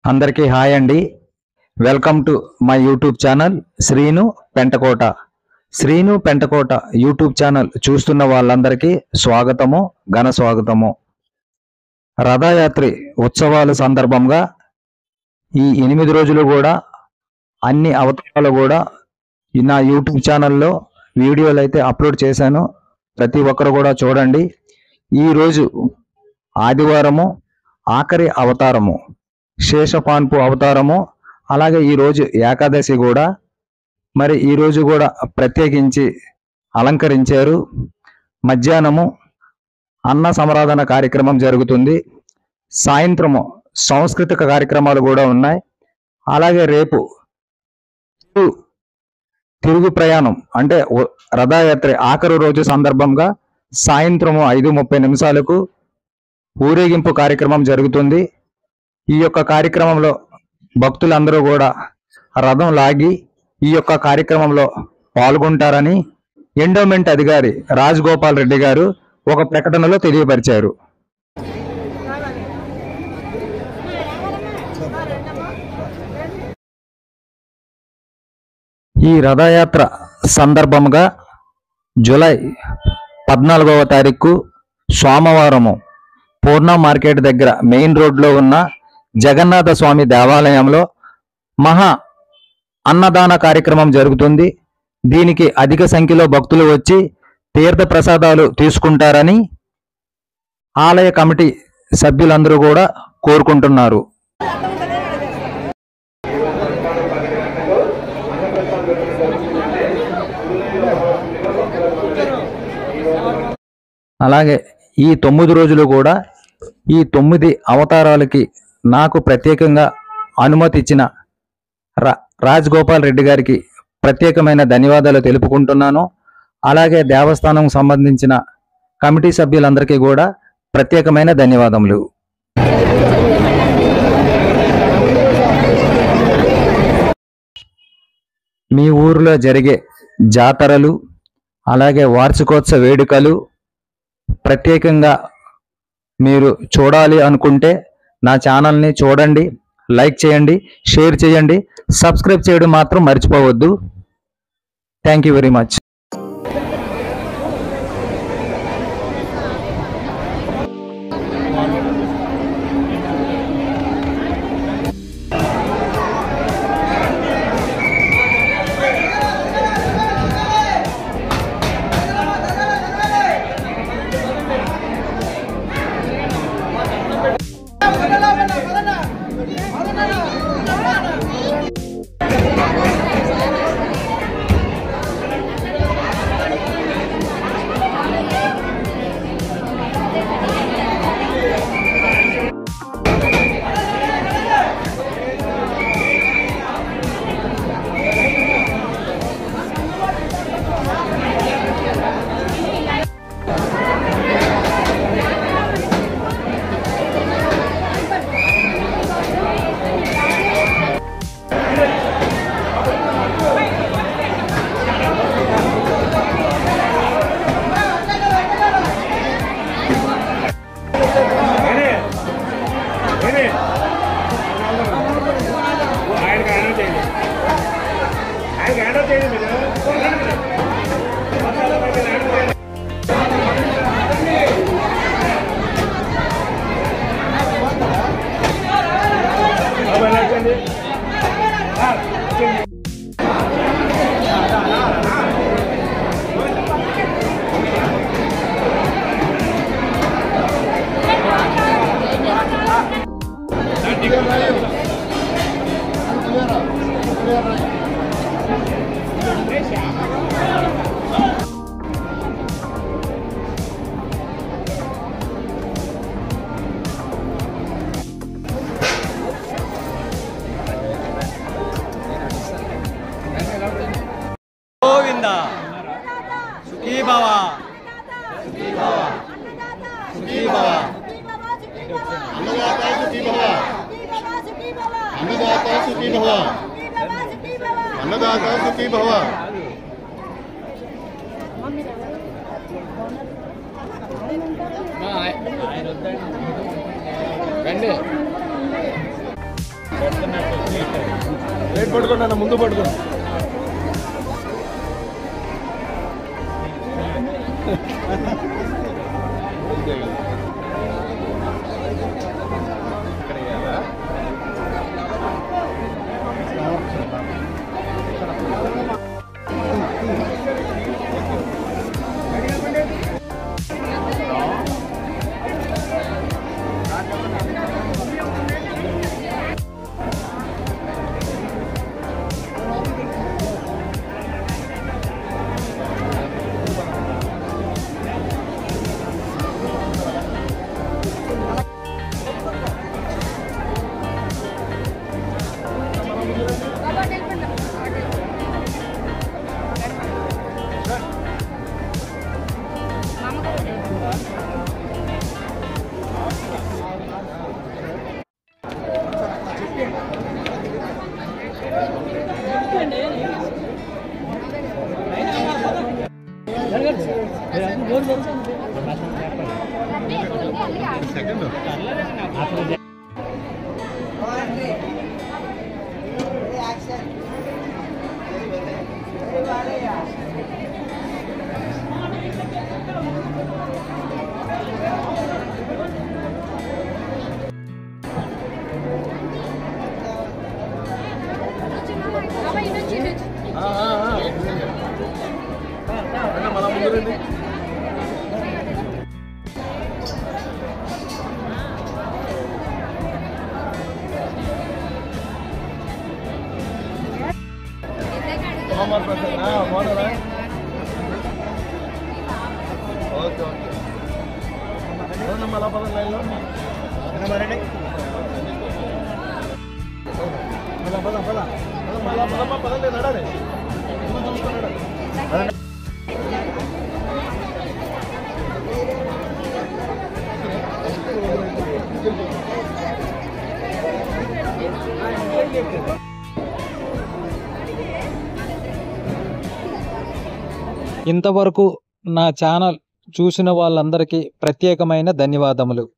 అందరికీ హాయ్ అండి. Welcome to my YouTube channel Srinu Pentakota. Srinu Pentakota YouTube channel చూస్తున్న వాళ్ళందరికీ స్వాగతము, ఘన స్వాగతము. రథయాత్రి ఉత్సవాల సందర్భంగా ఈ 8 రోజులు కూడా అన్ని అవతారాలు కూడా నా యూట్యూబ్ ఛానల్లో వీడియోలు అయితే అప్లోడ్ చేశాను. ప్రతి ఒక్కరు కూడా చూడండి. ఈరోజు ఆదివారము, ఆఖరి అవతారము శేషపాన్పు అవతారము. అలాగే ఈరోజు ఏకాదశి కూడా. మరి ఈరోజు కూడా ప్రత్యేకించి అలంకరించారు. మధ్యాహ్నము అన్న సమరాధన కార్యక్రమం జరుగుతుంది. సాయంత్రము సాంస్కృతిక కార్యక్రమాలు కూడా ఉన్నాయి. అలాగే రేపు తిరుగు ప్రయాణం అంటే రథయాత్ర ఆఖరు రోజు సందర్భంగా సాయంత్రము 5:30 నిమిషాలకు ఊరేగింపు కార్యక్రమం జరుగుతుంది. ఈ యొక్క కార్యక్రమంలో భక్తులందరూ కూడా రథం లాగి ఈ యొక్క కార్యక్రమంలో పాల్గొంటారని ఎండోమెంట్ అధికారి రాజగోపాల్ రెడ్డి గారు ఒక ప్రకటనలో తెలియపరిచారు. ఈ రథయాత్ర సందర్భంగా జూలై 14వ తారీఖు సోమవారము పూర్ణ మార్కెట్ దగ్గర మెయిన్ రోడ్లో ఉన్న జగన్నాథ స్వామి దేవాలయంలో మహా అన్నదాన కార్యక్రమం జరుగుతుంది. దీనికి అధిక సంఖ్యలో భక్తులు వచ్చి తీర్థ ప్రసాదాలు తీసుకుంటారని ఆలయ కమిటీ సభ్యులందరూ కూడా కోరుకుంటున్నారు. అలాగే ఈ 9 రోజులు కూడా ఈ 9 అవతారాలకి నాకు ప్రత్యేకంగా అనుమతి ఇచ్చిన రాజగోపాల్ రెడ్డి గారికి ప్రత్యేకమైన ధన్యవాదాలు తెలుపుకుంటున్నాను. అలాగే దేవస్థానం సంబంధించిన కమిటీ సభ్యులందరికీ కూడా ప్రత్యేకమైన ధన్యవాదములు. మీ ఊరిలో జరిగే జాతరలు, అలాగే వార్షికోత్సవ వేడుకలు ప్రత్యేకంగా మీరు చూడాలి అనుకుంటే నా ఛానల్ని చూడండి, లైక్ చేయండి, షేర్ చేయండి, సబ్స్క్రైబ్ చేయడం మాత్రం మర్చిపోవద్దు. Thank you very much. Govinda సుఖీ భవ సుఖీ భవ సుఖీ భవ अन्नदाता सुखी भव अन्नदाता सुखी भव अन्नदाता सुखी भव రండి ప్లేట్ పట్టుకోండి అన్న, ముందు పట్టుకోండి. మన ముందు రండి. బాగున్నారా? Okay okay. మళ్ళా పదండి లైన్లో. పదండి నడాలి. ఇంతవరకు నా ఛానల్ చూసిన వాళ్ళందరికీ ప్రత్యేకమైన ధన్యవాదములు.